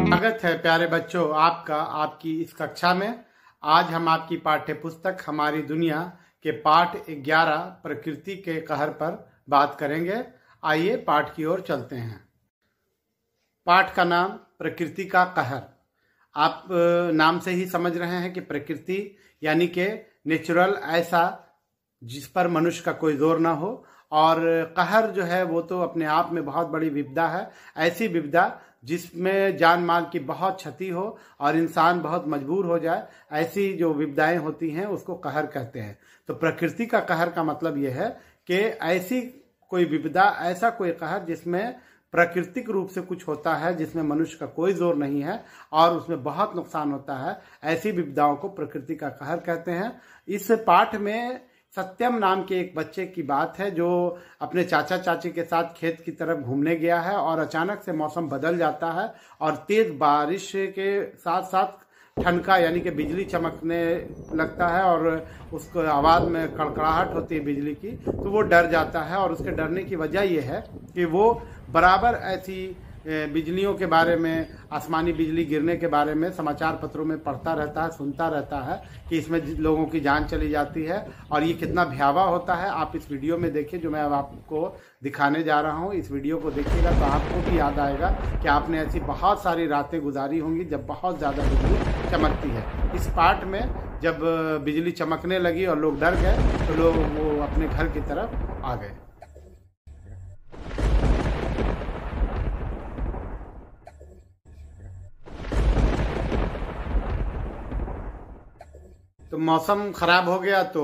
स्वागत है प्यारे बच्चों आपका आपकी इस कक्षा में। आज हम आपकी पाठ्य पुस्तक हमारी दुनिया के पाठ 11 प्रकृति के कहर पर बात करेंगे। आइए पाठ की ओर चलते हैं। पाठ का नाम प्रकृति का कहर। आप नाम से ही समझ रहे हैं कि प्रकृति यानी कि नेचुरल, ऐसा जिस पर मनुष्य का कोई जोर ना हो, और कहर जो है वो तो अपने आप में बहुत बड़ी विपदा है। ऐसी विपदा जिसमें जान माल की बहुत क्षति हो और इंसान बहुत मजबूर हो जाए, ऐसी जो विपदाएं होती हैं उसको कहर कहते हैं। तो प्रकृति का कहर का मतलब यह है कि ऐसी कोई विपदा, ऐसा कोई कहर जिसमें प्राकृतिक रूप से कुछ होता है, जिसमें मनुष्य का कोई जोर नहीं है और उसमें बहुत नुकसान होता है, ऐसी विपदाओं को प्रकृति का कहर कहते हैं। इस पाठ में सत्यम नाम के एक बच्चे की बात है जो अपने चाचा चाची के साथ खेत की तरफ घूमने गया है और अचानक से मौसम बदल जाता है और तेज बारिश के साथ साथ ठनका यानी कि बिजली चमकने लगता है और उसको आवाज़ में कड़कड़ाहट होती है बिजली की, तो वो डर जाता है। और उसके डरने की वजह यह है कि वो बराबर ऐसी बिजलियों के बारे में, आसमानी बिजली गिरने के बारे में समाचार पत्रों में पढ़ता रहता है, सुनता रहता है कि इसमें लोगों की जान चली जाती है और ये कितना भयावह होता है। आप इस वीडियो में देखिए जो मैं अब आपको दिखाने जा रहा हूँ। इस वीडियो को देखिएगा तो आपको भी याद आएगा कि आपने ऐसी बहुत सारी रातें गुजारी होंगी जब बहुत ज़्यादा बिजली चमकती है। इस पाठ में जब बिजली चमकने लगी और लोग डर गए तो लोग वो अपने घर की तरफ आ गए। तो मौसम खराब हो गया तो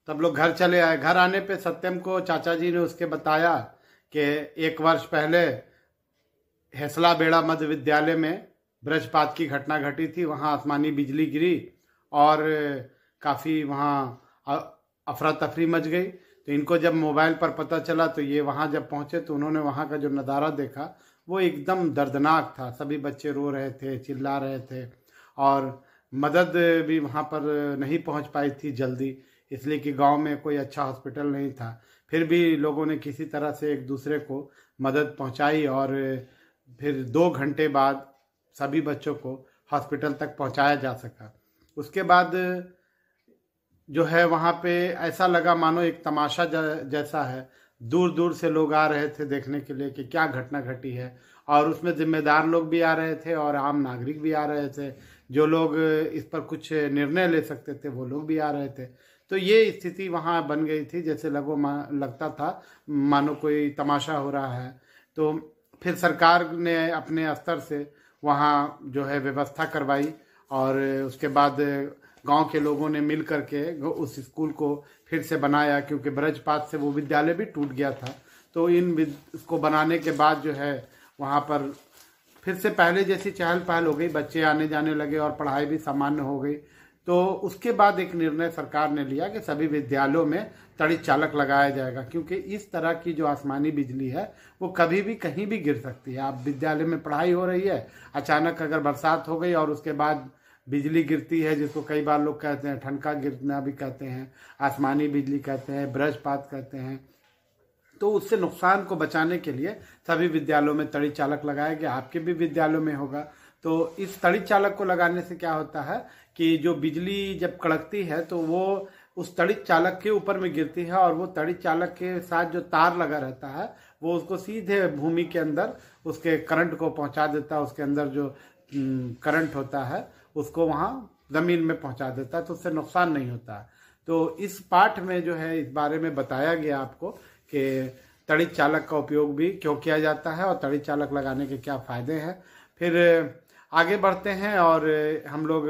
तब लोग घर चले आए। घर आने पे सत्यम को चाचा जी ने उसके बताया कि 1 वर्ष पहले हेसला बेड़ा मध्य विद्यालय में वज्रपात की घटना घटी थी। वहाँ आसमानी बिजली गिरी और काफ़ी वहाँ अफरा तफरी मच गई। तो इनको जब मोबाइल पर पता चला तो ये वहाँ जब पहुँचे तो उन्होंने वहाँ का जो नज़ारा देखा वो एकदम दर्दनाक था। सभी बच्चे रो रहे थे, चिल्ला रहे थे और मदद भी वहाँ पर नहीं पहुँच पाई थी जल्दी, इसलिए कि गांव में कोई अच्छा हॉस्पिटल नहीं था। फिर भी लोगों ने किसी तरह से एक दूसरे को मदद पहुँचाई और फिर 2 घंटे बाद सभी बच्चों को हॉस्पिटल तक पहुँचाया जा सका। उसके बाद जो है वहाँ पे ऐसा लगा मानो एक तमाशा जैसा है। दूर दूर से लोग आ रहे थे देखने के लिए कि क्या घटना घटी है, और उसमें जिम्मेदार लोग भी आ रहे थे और आम नागरिक भी आ रहे थे। जो लोग इस पर कुछ निर्णय ले सकते थे वो लोग भी आ रहे थे। तो ये स्थिति वहाँ बन गई थी जैसे लगता था मानो कोई तमाशा हो रहा है। तो फिर सरकार ने अपने स्तर से वहाँ जो है व्यवस्था करवाई और उसके बाद गांव के लोगों ने मिल करके उस स्कूल को फिर से बनाया, क्योंकि वज्रपात से वो विद्यालय भी टूट गया था। तो इसको बनाने के बाद जो है वहाँ पर फिर से पहले जैसी चहल पहल हो गई, बच्चे आने जाने लगे और पढ़ाई भी सामान्य हो गई। तो उसके बाद एक निर्णय सरकार ने लिया कि सभी विद्यालयों में तड़ित चालक लगाया जाएगा, क्योंकि इस तरह की जो आसमानी बिजली है वो कभी भी कहीं भी गिर सकती है। आप विद्यालय में पढ़ाई हो रही है, अचानक अगर बरसात हो गई और उसके बाद बिजली गिरती है, जिसको कई बार लोग कहते हैं ठनका गिरना भी कहते हैं, आसमानी बिजली कहते हैं, वज्रपात कहते हैं, तो उससे नुकसान को बचाने के लिए सभी विद्यालयों में तड़ित चालक लगाया गया। आपके भी विद्यालयों में होगा। तो इस तड़ित चालक को लगाने से क्या होता है कि जो बिजली जब कड़कती है तो वो उस तड़ित चालक के ऊपर में गिरती है और वो तड़ित चालक के साथ जो तार लगा रहता है वो उसको सीधे भूमि के अंदर उसके करंट को पहुंचा देता है। उसके अंदर जो करंट होता है उसको वहाँ ज़मीन में पहुंचा देता है, तो उससे नुकसान नहीं होता। तो इस पाठ में जो है इस बारे में बताया गया आपको कि तड़ित चालक का उपयोग भी क्यों किया जाता है और तड़ित चालक लगाने के क्या फ़ायदे हैं। फिर आगे बढ़ते हैं और हम लोग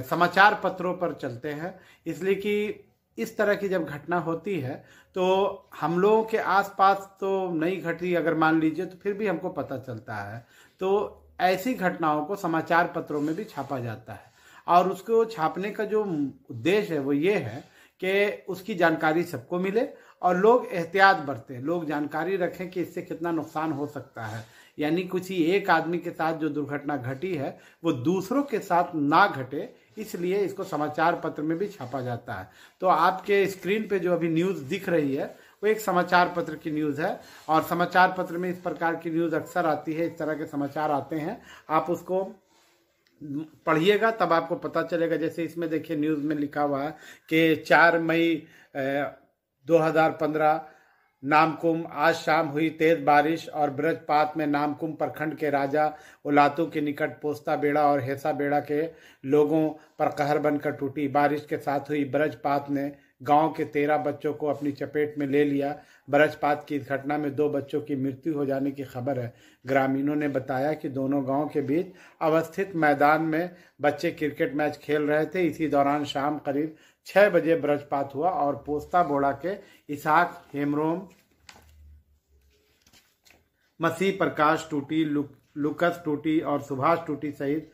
समाचार पत्रों पर चलते हैं, इसलिए कि इस तरह की जब घटना होती है तो हम लोगों के आसपास तो नहीं घटी अगर मान लीजिए, तो फिर भी हमको पता चलता है। तो ऐसी घटनाओं को समाचार पत्रों में भी छापा जाता है और उसको छापने का जो उद्देश्य है वो ये है कि उसकी जानकारी सबको मिले और लोग एहतियात बरतें, लोग जानकारी रखें कि इससे कितना नुकसान हो सकता है। यानी कुछ ही एक आदमी के साथ जो दुर्घटना घटी है वो दूसरों के साथ ना घटे, इसलिए इसको समाचार पत्र में भी छापा जाता है। तो आपके स्क्रीन पे जो अभी न्यूज़ दिख रही है वो एक समाचार पत्र की न्यूज़ है, और समाचार पत्र में इस प्रकार की न्यूज़ अक्सर आती है, इस तरह के समाचार आते हैं, आप उसको पढ़िएगा तब आपको पता चलेगा। जैसे इसमें देखिए न्यूज़ में लिखा हुआ है कि 4 मई 2015 नामकुम, आज शाम हुई तेज बारिश और ब्रजपात में नामकुम प्रखंड के राजा उलातू के निकट पोस्ता बेड़ा और हेसा बेड़ा के लोगों पर कहर बनकर टूटी। बारिश के साथ हुई ब्रजपात ने गांव के 13 बच्चों को अपनी चपेट में ले लिया। ब्रजपात की इस घटना में 2 बच्चों की मृत्यु हो जाने की खबर है। ग्रामीणों ने बताया कि दोनों गांव के बीच अवस्थित मैदान में बच्चे क्रिकेट मैच खेल रहे थे। इसी दौरान शाम करीब 6 बजे ब्रजपात हुआ और पोस्ता बोड़ा के इसाक, हेमरोम, मसीह प्रकाश टूटी, लुकस टूटी और सुभाष टूटी सहित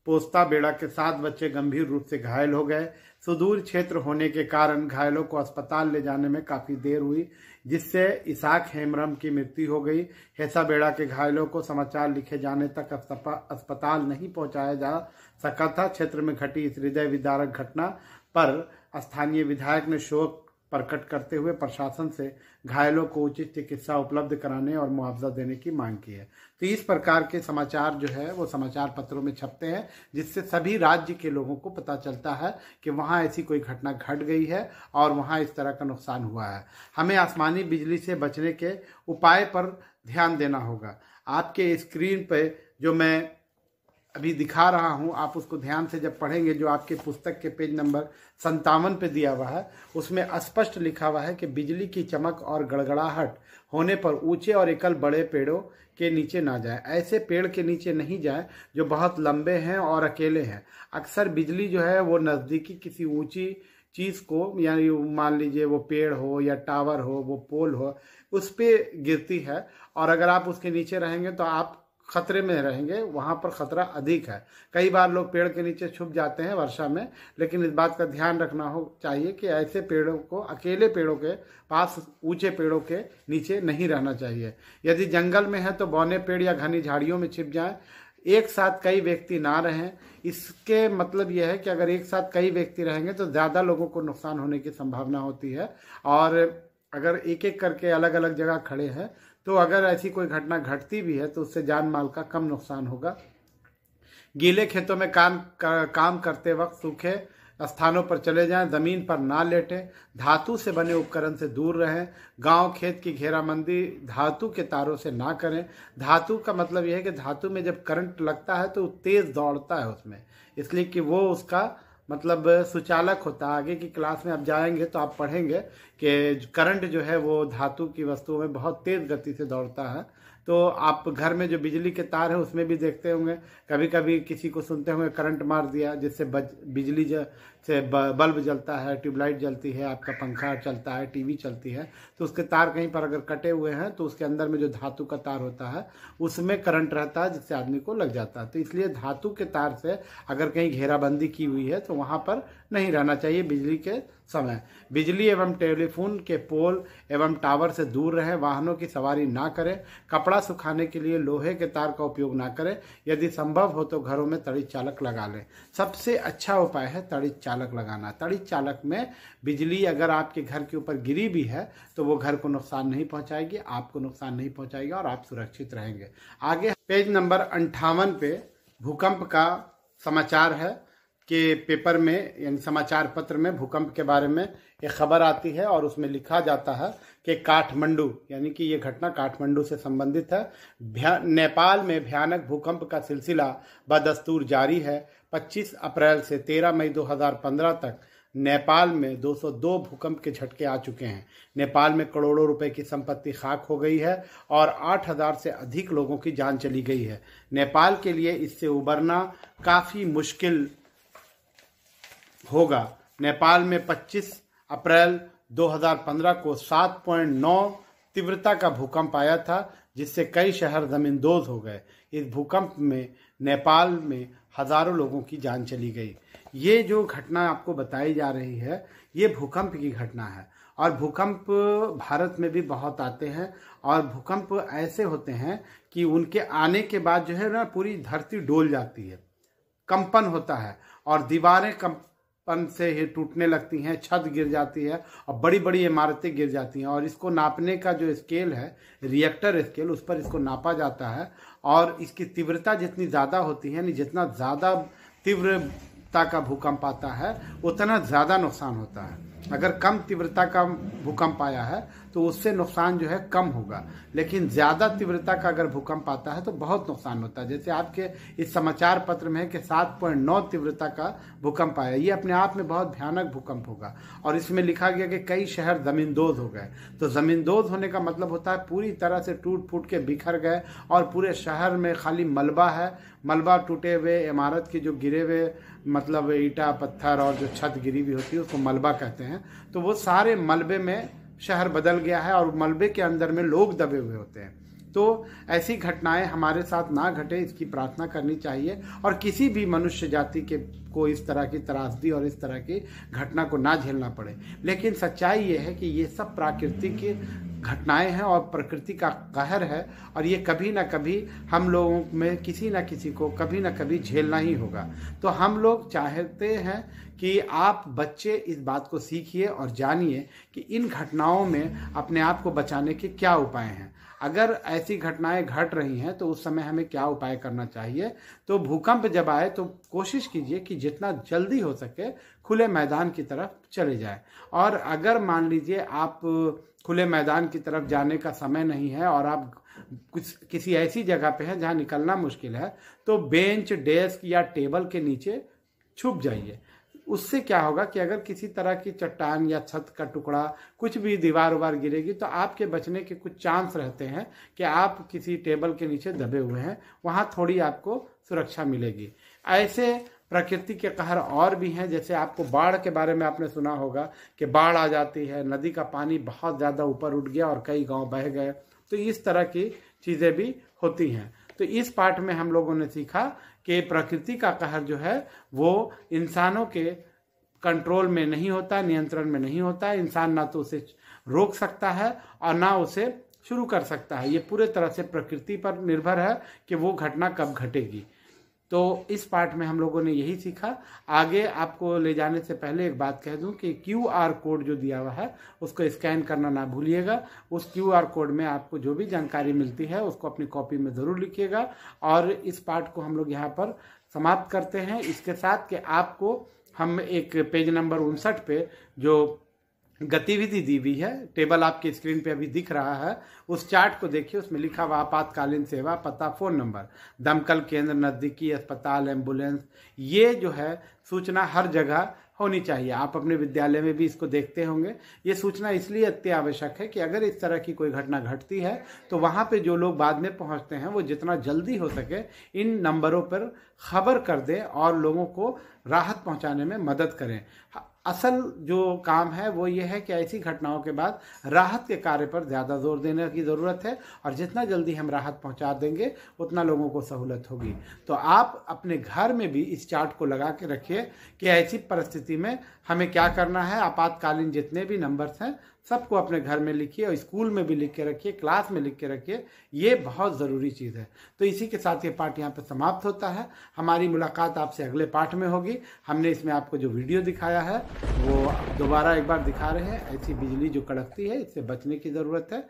पोस्ता बेड़ा के 7 बच्चे गंभीर रूप से घायल हो गए। सुदूर क्षेत्र होने के कारण घायलों को अस्पताल ले जाने में काफी देर हुई, जिससे इसाक हेमरम की मृत्यु हो गई। हेसा बेड़ा के घायलों को समाचार लिखे जाने तक अस्पताल नहीं पहुंचाया जा सका था। क्षेत्र में घटी इस हृदय विदारक घटना पर स्थानीय विधायक ने शोक प्रकट करते हुए प्रशासन से घायलों को उचित चिकित्सा उपलब्ध कराने और मुआवजा देने की मांग की है। तो इस प्रकार के समाचार जो है वो समाचार पत्रों में छपते हैं, जिससे सभी राज्य के लोगों को पता चलता है कि वहाँ ऐसी कोई घटना घट गई है और वहाँ इस तरह का नुकसान हुआ है। हमें आसमानी बिजली से बचने के उपाय पर ध्यान देना होगा। आपके स्क्रीन पे जो मैं अभी दिखा रहा हूं, आप उसको ध्यान से जब पढ़ेंगे, जो आपके पुस्तक के पेज नंबर 57 पे दिया हुआ है, उसमें स्पष्ट लिखा हुआ है कि बिजली की चमक और गड़गड़ाहट होने पर ऊंचे और एकल बड़े पेड़ों के नीचे ना जाए। ऐसे पेड़ के नीचे नहीं जाए जो बहुत लंबे हैं और अकेले हैं। अक्सर बिजली जो है वो नज़दीकी किसी ऊंची चीज़ को, यानी मान लीजिए वो पेड़ हो या टावर हो, वो पोल हो, उस पर गिरती है, और अगर आप उसके नीचे रहेंगे तो आप खतरे में रहेंगे, वहाँ पर खतरा अधिक है। कई बार लोग पेड़ के नीचे छुप जाते हैं वर्षा में, लेकिन इस बात का ध्यान रखना हो चाहिए कि ऐसे पेड़ों को, अकेले पेड़ों के पास, ऊंचे पेड़ों के नीचे नहीं रहना चाहिए। यदि जंगल में है तो बौने पेड़ या घनी झाड़ियों में छिप जाएं। एक साथ कई व्यक्ति ना रहें। इसके मतलब यह है कि अगर एक साथ कई व्यक्ति रहेंगे तो ज़्यादा लोगों को नुकसान होने की संभावना होती है, और अगर एक एक करके अलग अलग जगह खड़े हैं तो अगर ऐसी कोई घटना घटती भी है तो उससे जान माल का कम नुकसान होगा। गीले खेतों में काम करते वक्त सूखे स्थानों पर चले जाएं, जमीन पर ना लेटें, धातु से बने उपकरण से दूर रहें। गांव खेत की घेराबंदी धातु के तारों से ना करें। धातु का मतलब यह है कि धातु में जब करंट लगता है तो तेज दौड़ता है उसमें, इसलिए कि वो उसका मतलब सुचालक होता है। आगे की क्लास में आप जाएंगे तो आप पढ़ेंगे कि करंट जो है वो धातु की वस्तुओं में बहुत तेज गति से दौड़ता है। तो आप घर में जो बिजली के तार है उसमें भी देखते होंगे, कभी कभी किसी को सुनते होंगे करंट मार दिया, जिससे बिजली से बल्ब जलता है, ट्यूबलाइट जलती है, आपका पंखा चलता है, टीवी चलती है, तो उसके तार कहीं पर अगर कटे हुए हैं तो उसके अंदर में जो धातु का तार होता है उसमें करंट रहता है, जिससे आदमी को लग जाता है। तो इसलिए धातु के तार से अगर कहीं घेराबंदी की हुई है तो वहाँ पर नहीं रहना चाहिए बिजली के समय। बिजली एवं टेलीफोन के पोल एवं टावर से दूर रहें। वाहनों की सवारी ना करें। कपड़ा सुखाने के लिए लोहे के तार का उपयोग ना करें। यदि संभव हो तो घरों में तड़ित चालक लगा लें। सबसे अच्छा उपाय है तड़ित चालक लगाना। तड़ित चालक में बिजली अगर आपके घर के ऊपर गिरी भी है तो वो घर को नुकसान नहीं पहुंचाएगी, आपको नुकसान नहीं पहुंचाएगी और आप सुरक्षित रहेंगे। आगे पेज नंबर 58 पे भूकंप का समाचार है कि पेपर में, यानी समाचार पत्र में भूकंप के बारे में एक खबर आती है और उसमें लिखा जाता है कि काठमांडू, यानी कि ये घटना काठमांडू से संबंधित है। नेपाल में भयानक भूकंप का सिलसिला बदस्तूर जारी है। 25 अप्रैल से 13 मई 2015 तक नेपाल में 202 भूकंप के झटके आ चुके हैं। नेपाल में करोड़ों रुपए की संपत्ति खाक हो गई है और 8000 से अधिक लोगों की जान चली गई है। नेपाल के लिए इससे उबरना काफ़ी मुश्किल होगा। नेपाल में 25 अप्रैल 2015 को 7.9 तीव्रता का भूकंप आया था, जिससे कई शहर जमींदोज हो गए। इस भूकंप में नेपाल में हजारों लोगों की जान चली गई। ये जो घटना आपको बताई जा रही है ये भूकंप की घटना है, और भूकंप भारत में भी बहुत आते हैं, और भूकंप ऐसे होते हैं कि उनके आने के बाद जो है ना पूरी धरती डोल जाती है, कंपन होता है और दीवारें पन से ही टूटने लगती हैं, छत गिर जाती है और बड़ी बड़ी इमारतें गिर जाती हैं। और इसको नापने का जो स्केल है, रिएक्टर स्केल, उस पर इसको नापा जाता है और इसकी तीव्रता जितनी ज़्यादा होती है, यानी जितना ज़्यादा तीव्रता का भूकंप आता है उतना ज़्यादा नुकसान होता है। अगर कम तीव्रता का भूकंप आया है तो उससे नुकसान जो है कम होगा, लेकिन ज़्यादा तीव्रता का अगर भूकंप आता है तो बहुत नुकसान होता है। जैसे आपके इस समाचार पत्र में है कि 7.9 तीव्रता का भूकंप आया, ये अपने आप में बहुत भयानक भूकंप होगा। और इसमें लिखा गया कि कई शहर ज़मींदोज़ हो गए। तो ज़मींदोज़ होने का मतलब होता है पूरी तरह से टूट फूट के बिखर गए और पूरे शहर में खाली मलबा है, मलबा, टूटे हुए इमारत के जो गिरे हुए मतलब ईटा पत्थर और जो छत गिरी हुई होती है उसको मलबा कहते हैं। तो वो सारे मलबे में शहर बदल गया है और मलबे के अंदर में लोग दबे हुए होते हैं। तो ऐसी घटनाएं हमारे साथ ना घटे, इसकी प्रार्थना करनी चाहिए और किसी भी मनुष्य जाति के को इस तरह की त्रासदी और इस तरह की घटना को ना झेलना पड़े। लेकिन सच्चाई ये है कि ये सब प्राकृतिक घटनाएं हैं और प्रकृति का कहर है और ये कभी ना कभी हम लोगों में किसी ना किसी को कभी ना कभी झेलना ही होगा। तो हम लोग चाहते हैं कि आप बच्चे इस बात को सीखिए और जानिए कि इन घटनाओं में अपने आप को बचाने के क्या उपाय हैं। अगर ऐसी घटनाएं घट रही हैं तो उस समय हमें क्या उपाय करना चाहिए। तो भूकंप जब आए तो कोशिश कीजिए कि जितना जल्दी हो सके खुले मैदान की तरफ चले जाए। और अगर मान लीजिए आप खुले मैदान की तरफ जाने का समय नहीं है और आप किसी ऐसी जगह पे हैं जहां निकलना मुश्किल है, तो बेंच, डेस्क या टेबल के नीचे छुप जाइए। उससे क्या होगा कि अगर किसी तरह की चट्टान या छत का टुकड़ा, कुछ भी दीवार उवार गिरेगी तो आपके बचने के कुछ चांस रहते हैं कि आप किसी टेबल के नीचे दबे हुए हैं, वहां थोड़ी आपको सुरक्षा मिलेगी। ऐसे प्रकृति के कहर और भी हैं, जैसे आपको बाढ़ के बारे में आपने सुना होगा कि बाढ़ आ जाती है, नदी का पानी बहुत ज़्यादा ऊपर उठ गया और कई गांव बह गए। तो इस तरह की चीज़ें भी होती हैं। तो इस पाठ में हम लोगों ने सीखा कि प्रकृति का कहर जो है वो इंसानों के कंट्रोल में नहीं होता, नियंत्रण में नहीं होता। इंसान ना तो उसे रोक सकता है और ना उसे शुरू कर सकता है। ये पूरे तरह से प्रकृति पर निर्भर है कि वो घटना कब घटेगी। तो इस पाठ में हम लोगों ने यही सीखा। आगे आपको ले जाने से पहले एक बात कह दूं कि QR कोड जो दिया हुआ है उसको स्कैन करना ना भूलिएगा। उस QR कोड में आपको जो भी जानकारी मिलती है उसको अपनी कॉपी में ज़रूर लिखिएगा। और इस पाठ को हम लोग यहाँ पर समाप्त करते हैं इसके साथ कि आपको हम एक पेज नंबर 59 पे जो गतिविधि दी हुई है, टेबल आपकी स्क्रीन पे अभी दिख रहा है, उस चार्ट को देखिए। उसमें लिखा हुआ आपातकालीन सेवा, पता, फोन नंबर, दमकल केंद्र, नज़दीकी अस्पताल, एम्बुलेंस, ये जो है सूचना हर जगह होनी चाहिए। आप अपने विद्यालय में भी इसको देखते होंगे। ये सूचना इसलिए अति आवश्यक है कि अगर इस तरह की कोई घटना घटती है तो वहाँ पे जो लोग बाद में पहुँचते हैं वो जितना जल्दी हो सके इन नंबरों पर खबर कर दें और लोगों को राहत पहुँचाने में मदद करें। असल जो काम है वो ये है कि ऐसी घटनाओं के बाद राहत के कार्य पर ज़्यादा जोर देने की ज़रूरत है और जितना जल्दी हम राहत पहुंचा देंगे उतना लोगों को सहूलत होगी। तो आप अपने घर में भी इस चार्ट को लगा के रखिए कि ऐसी परिस्थिति में हमें क्या करना है। आपातकालीन जितने भी नंबर्स हैं सबको अपने घर में लिखिए और स्कूल में भी लिख के रखिए, क्लास में लिख के रखिए। ये बहुत ज़रूरी चीज़ है। तो इसी के साथ ये पाठ यहाँ पर समाप्त होता है। हमारी मुलाकात आपसे अगले पाठ में होगी। हमने इसमें आपको जो वीडियो दिखाया है वो दोबारा एक बार दिखा रहे हैं। ऐसी बिजली जो कड़कती है इससे बचने की ज़रूरत है।